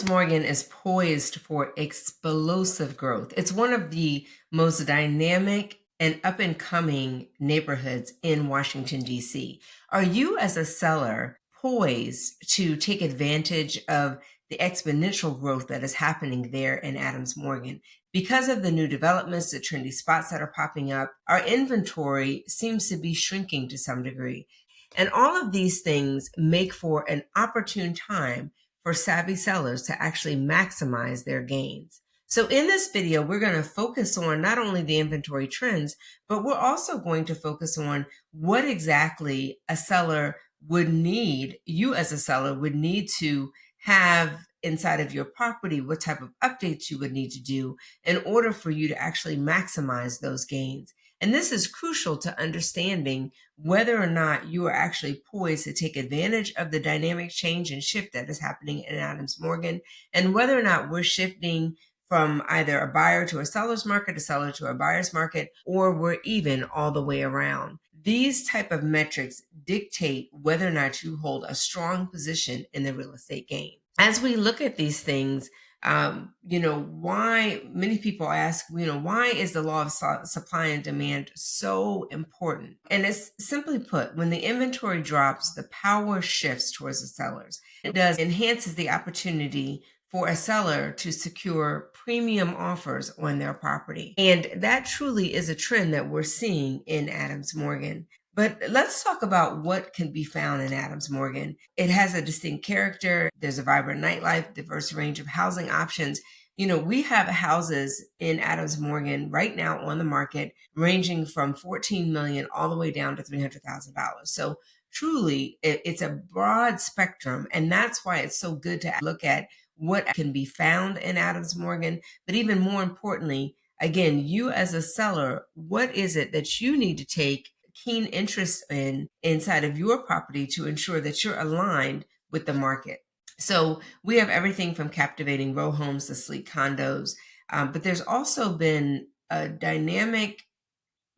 Morgan is poised for explosive growth. It's one of the most dynamic and up and coming neighborhoods in Washington, D.C. Are you, as a seller, poised to take advantage of the exponential growth that is happening there in Adams Morgan? Because of the new developments, the trendy spots that are popping up, our inventory seems to be shrinking to some degree. And all of these things make for an opportune time for savvy sellers to actually maximize their gains. So in this video, we're going to focus on not only the inventory trends, but we're also going to focus on what exactly a seller would need, you as a seller would need to have inside of your property, what type of updates you would need to do in order for you to actually maximize those gains. And this is crucial to understanding whether or not you are actually poised to take advantage of the dynamic change and shift that is happening in Adams Morgan, and whether or not we're shifting from either a buyer to a seller's market, a seller to a buyer's market, or we're even all the way around. These type of metrics dictate whether or not you hold a strong position in the real estate game. As we look at these things, why many people ask, why is the law of supply and demand so important? And it's simply put, when the inventory drops, the power shifts towards the sellers. It enhances the opportunity for a seller to secure premium offers on their property. And that truly is a trend that we're seeing in Adams Morgan. But let's talk about what can be found in Adams Morgan. It has a distinct character. There's a vibrant nightlife, diverse range of housing options. We have houses in Adams Morgan right now on the market ranging from $14 million all the way down to $300,000. So truly, it's a broad spectrum. And that's why it's so good to look at what can be found in Adams Morgan. But even more importantly, again, you as a seller, what is it that you need to take keen interest in inside of your property to ensure that you're aligned with the market? So we have everything from captivating row homes to sleek condos, but there's also been a dynamic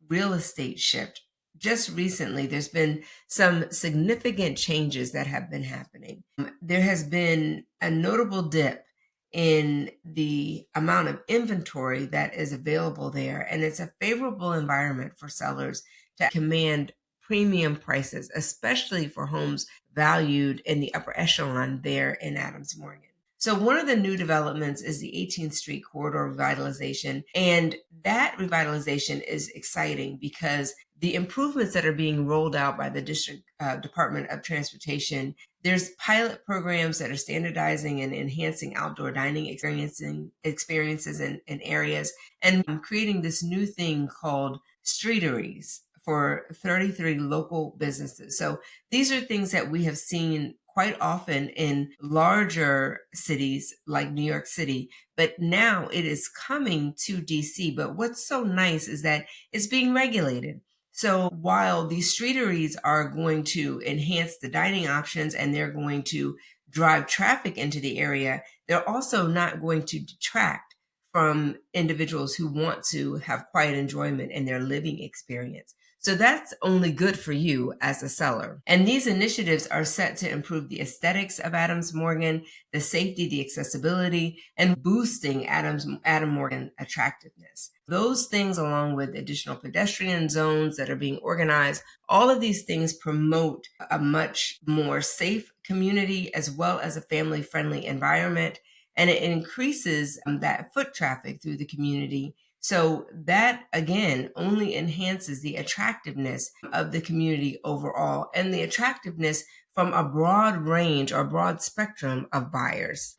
real estate shift. Just recently, there's been some significant changes that have been happening. There has been a notable dip in the amount of inventory that is available there, and it's a favorable environment for sellers to command premium prices, especially for homes valued in the upper echelon there in Adams Morgan. So one of the new developments is the 18th Street corridor revitalization. And that revitalization is exciting because the improvements that are being rolled out by the District Department of Transportation, there's pilot programs that are standardizing and enhancing outdoor dining experiences in areas, and creating this new thing called streeteries for 33 local businesses. So these are things that we have seen quite often in larger cities like New York City, but now it is coming to DC. But what's so nice is that it's being regulated. So while these streeteries are going to enhance the dining options and they're going to drive traffic into the area, they're also not going to detract from individuals who want to have quiet enjoyment in their living experience. So that's only good for you as a seller. And these initiatives are set to improve the aesthetics of Adams Morgan, the safety, the accessibility, and boosting Adams Morgan attractiveness. Those things, along with additional pedestrian zones that are being organized, all of these things promote a much more safe community as well as a family-friendly environment. And it increases that foot traffic through the community. So that, again, only enhances the attractiveness of the community overall and the attractiveness from a broad range or broad spectrum of buyers.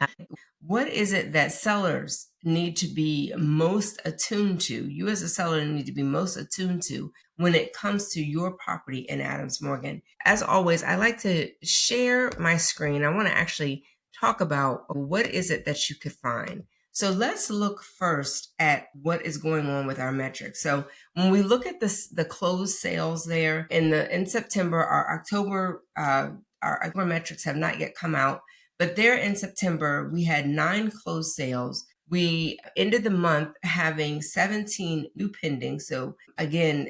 What is it that sellers need to be most attuned to? You as a seller need to be most attuned to when it comes to your property in Adams Morgan. As always, I like to share my screen. I want to actually talk about what is it that you could find. So let's look first at what is going on with our metrics. So when we look at the closed sales there in September, our October metrics have not yet come out, but there in September we had 9 closed sales. We ended the month having 17 new pending. So again,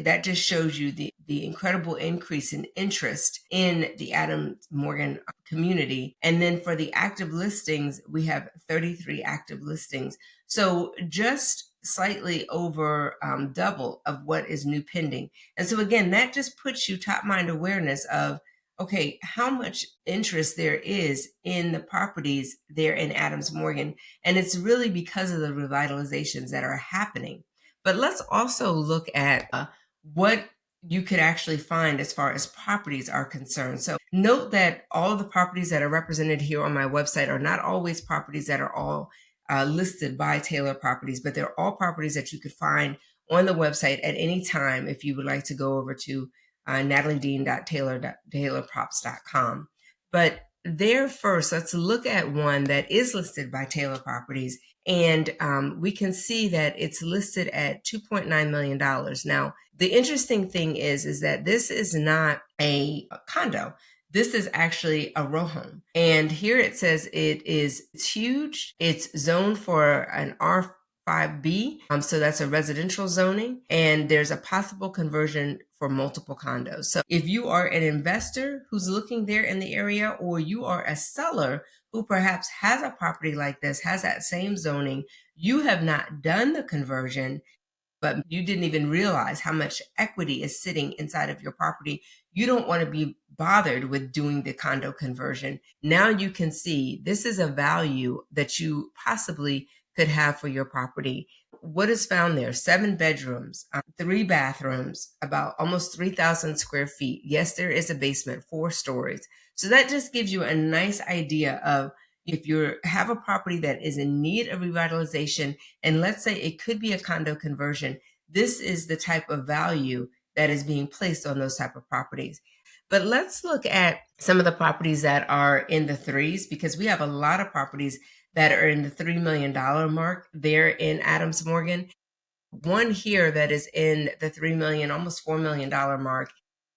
that just shows you the incredible increase in interest in the Adams Morgan community. And then for the active listings, we have 33 active listings. So just slightly over double of what is new pending. And so again, that just puts you top mind awareness of, okay, how much interest there is in the properties there in Adams Morgan. And it's really because of the revitalizations that are happening. But let's also look at what you could actually find as far as properties are concerned. So note that all of the properties that are represented here on my website are not always properties that are all listed by Taylor Properties, but they're all properties that you could find on the website at any time if you would like to go over to nataliedean.taylorprops.com. But there first, let's look at one that is listed by Taylor Properties. And we can see that it's listed at $2.9 million. Now, the interesting thing is that this is not a condo. This is actually a row home. And here it says it's huge. It's zoned for an R5B. So that's a residential zoning. And there's a possible conversion for multiple condos. So if you are an investor who's looking there in the area, or you are a seller who perhaps has a property like this, has that same zoning, you have not done the conversion, but you didn't even realize how much equity is sitting inside of your property. You don't want to be bothered with doing the condo conversion. Now you can see this is a value that you possibly could have for your property. What is found there? 7 bedrooms, 3 bathrooms, about almost 3,000 square feet. Yes, there is a basement, 4 stories. So that just gives you a nice idea of, if you have a property that is in need of revitalization, and let's say it could be a condo conversion, this is the type of value that is being placed on those type of properties. But let's look at some of the properties that are in the threes, because we have a lot of properties that are in the $3 million mark there in Adams Morgan. One here that is in the $3 million, almost $4 million mark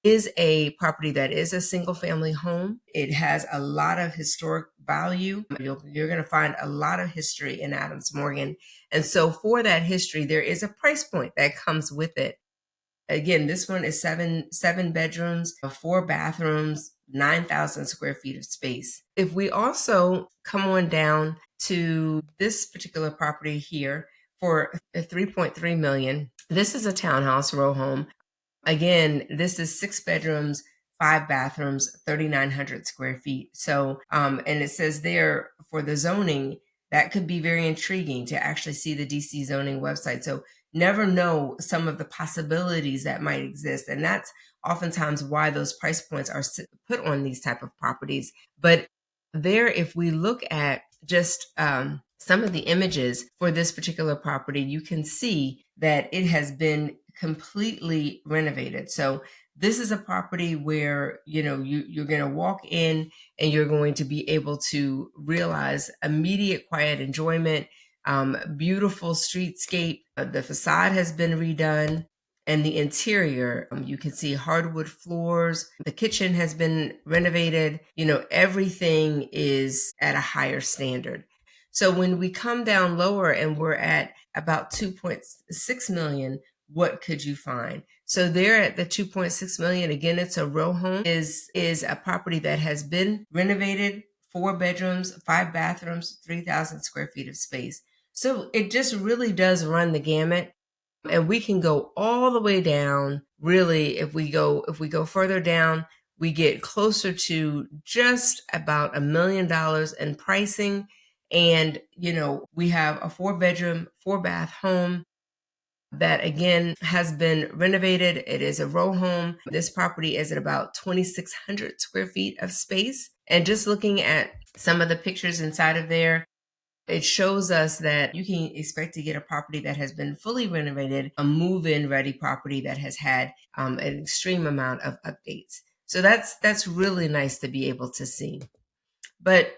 is a property that is a single family home. It has a lot of historic value. You're going to find a lot of history in Adams Morgan. And so for that history, there is a price point that comes with it. Again, this one is seven bedrooms, 4 bathrooms, 9,000 square feet of space. If we also come on down to this particular property here for $3.3 million, this is a townhouse row home. Again, this is 6 bedrooms, 5 bathrooms, 3,900 square feet. So, and it says there for the zoning, that could be very intriguing to actually see the DC zoning website. So never know some of the possibilities that might exist. And that's oftentimes why those price points are put on these type of properties. But there, if we look at just some of the images for this particular property, you can see that it has been completely renovated. So this is a property where, you're going to walk in and you're going to be able to realize immediate quiet enjoyment, beautiful streetscape. The facade has been redone, and the interior, you can see hardwood floors. The kitchen has been renovated. Everything is at a higher standard. So when we come down lower and we're at about 2.6 million, what could you find? So there at the 2.6 million, again, it's a row home, is a property that has been renovated, 4 bedrooms, 5 bathrooms, 3,000 square feet of space. So it just really does run the gamut. And we can go all the way down. Really, if we go further down, we get closer to just about $1 million in pricing. And, we have a 4 bedroom, 4 bath home that again has been renovated. It is a row home. This property is at about 2,600 square feet of space. And just looking at some of the pictures inside of there, it shows us that you can expect to get a property that has been fully renovated, a move-in ready property that has had an extreme amount of updates. So that's really nice to be able to see. But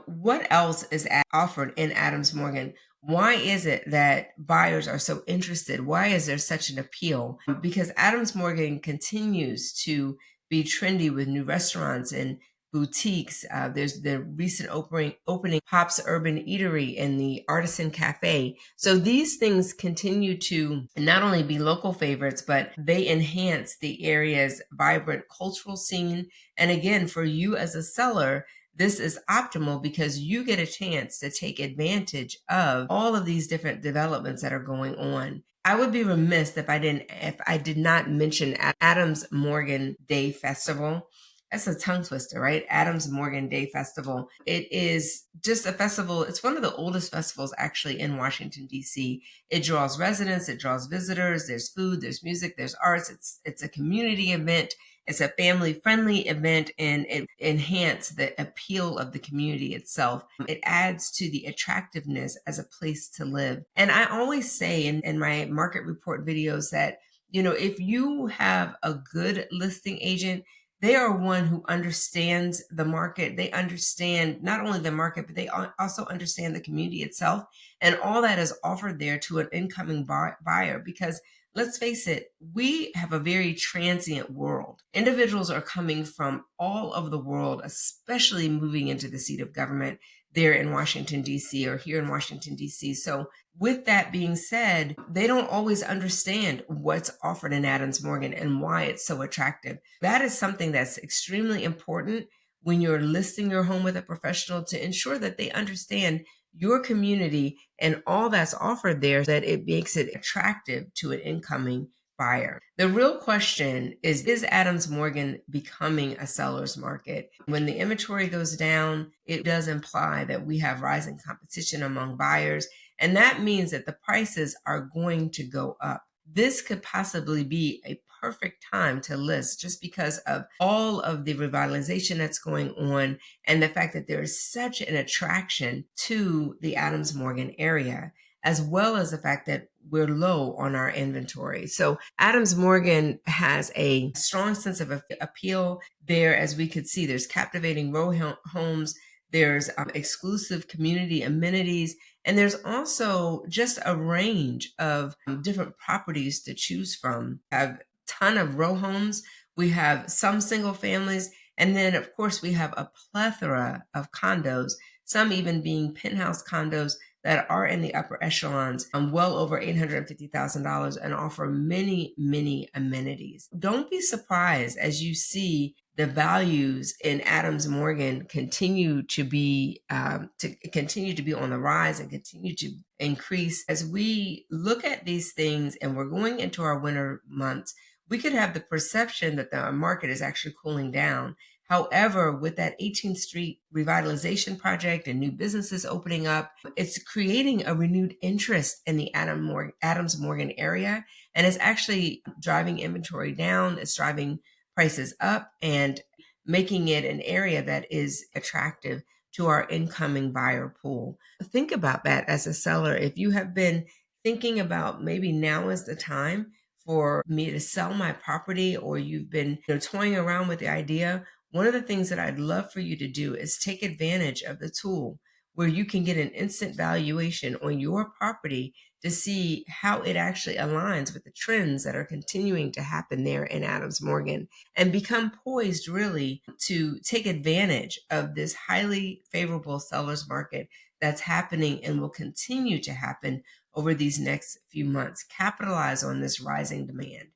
what else is offered in Adams Morgan? Why is it that buyers are so interested? Why is there such an appeal? Because Adams Morgan continues to be trendy with new restaurants and boutiques. There's the recent opening Pop's Urban Eatery and the Artisan Cafe. So these things continue to not only be local favorites, but they enhance the area's vibrant cultural scene. And again, for you as a seller, this is optimal because you get a chance to take advantage of all of these different developments that are going on. I would be remiss if I did not mention Adams Morgan Day Festival. That's a tongue twister, right? Adams Morgan Day Festival. It is just a festival. It's one of the oldest festivals actually in Washington, D.C. It draws residents, it draws visitors. There's food, there's music, there's arts. It's a community event. It's a family-friendly event, and it enhances the appeal of the community itself. It adds to the attractiveness as a place to live. And I always say in my market report videos that, if you have a good listing agent, they are one who understands the market. They understand not only the market, but they also understand the community itself and all that is offered there to an incoming buyer. Because let's face it, we have a very transient world. Individuals are coming from all over the world, especially moving into the seat of government there in Washington, D.C. or here in Washington, D.C. So with that being said, they don't always understand what's offered in Adams Morgan and why it's so attractive. That is something that's extremely important when you're listing your home with a professional, to ensure that they understand your community and all that's offered there, that it makes it attractive to an incoming buyer. The real question is Adams Morgan becoming a seller's market? When the inventory goes down, it does imply that we have rising competition among buyers, and that means that the prices are going to go up. This could possibly be a perfect time to list, just because of all of the revitalization that's going on and the fact that there is such an attraction to the Adams Morgan area, as well as the fact that we're low on our inventory. So Adams Morgan has a strong sense of appeal there. As we could see, there's captivating row homes, there's exclusive community amenities, and there's also just a range of different properties to choose from. We have a ton of row homes, we have some single families, and then of course we have a plethora of condos, some even being penthouse condos that are in the upper echelons, well over $850,000, and offer many, many amenities. Don't be surprised as you see the values in Adams Morgan continue to be on the rise and continue to increase. As we look at these things and we're going into our winter months, we could have the perception that the market is actually cooling down. However, with that 18th Street revitalization project and new businesses opening up, it's creating a renewed interest in the Adams Morgan area, and it's actually driving inventory down. It's driving prices up and making it an area that is attractive to our incoming buyer pool. Think about that as a seller. If you have been thinking about maybe now is the time for me to sell my property, or you've been toying around with the idea, one of the things that I'd love for you to do is take advantage of the tool where you can get an instant valuation on your property to see how it actually aligns with the trends that are continuing to happen there in Adams Morgan, and become poised really to take advantage of this highly favorable seller's market that's happening and will continue to happen over these next few months. Capitalize on this rising demand.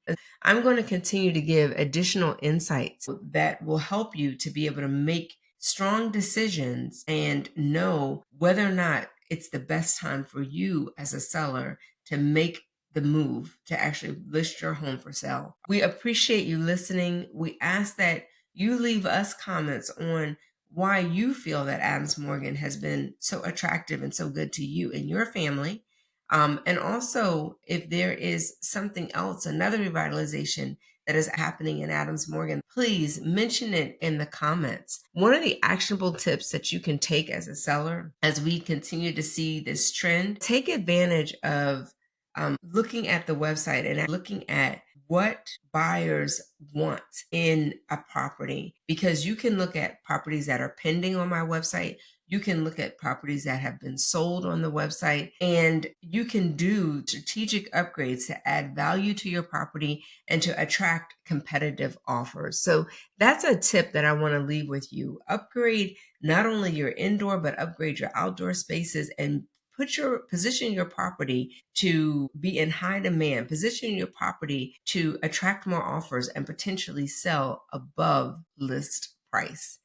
I'm going to continue to give additional insights that will help you to be able to make strong decisions and know whether or not it's the best time for you as a seller to make the move to actually list your home for sale. We appreciate you listening. We ask that you leave us comments on why you feel that Adams Morgan has been so attractive and so good to you and your family. And also, if there is something else, another revitalization that is happening in Adams Morgan, please mention it in the comments. One of the actionable tips that you can take as a seller, as we continue to see this trend, take advantage of looking at the website and looking at what buyers want in a property, because you can look at properties that are pending on my website. You can look at properties that have been sold on the website, and you can do strategic upgrades to add value to your property and to attract competitive offers. So that's a tip that I want to leave with you. Upgrade not only your indoor, but upgrade your outdoor spaces and position your property to be in high demand, position your property to attract more offers and potentially sell above list price.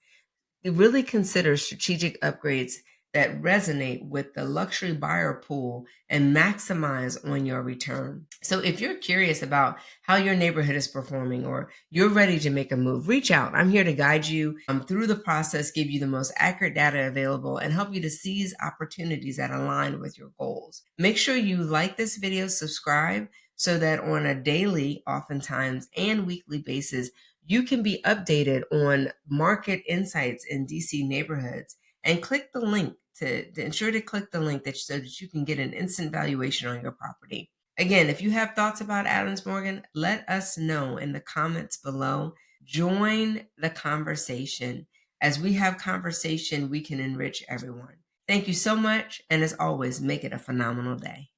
Really consider strategic upgrades that resonate with the luxury buyer pool and maximize on your return. So if you're curious about how your neighborhood is performing or you're ready to make a move, reach out. I'm here to guide you through the process, give you the most accurate data available, and help you to seize opportunities that align with your goals. Make sure you like this video, subscribe, so that on a daily, oftentimes, and weekly basis, you can be updated on market insights in DC neighborhoods, and click the link to ensure to click the link so that you can get an instant valuation on your property. Again, if you have thoughts about Adams Morgan, let us know in the comments below. Join the conversation. As we have conversation, we can enrich everyone. Thank you so much. And as always, make it a phenomenal day.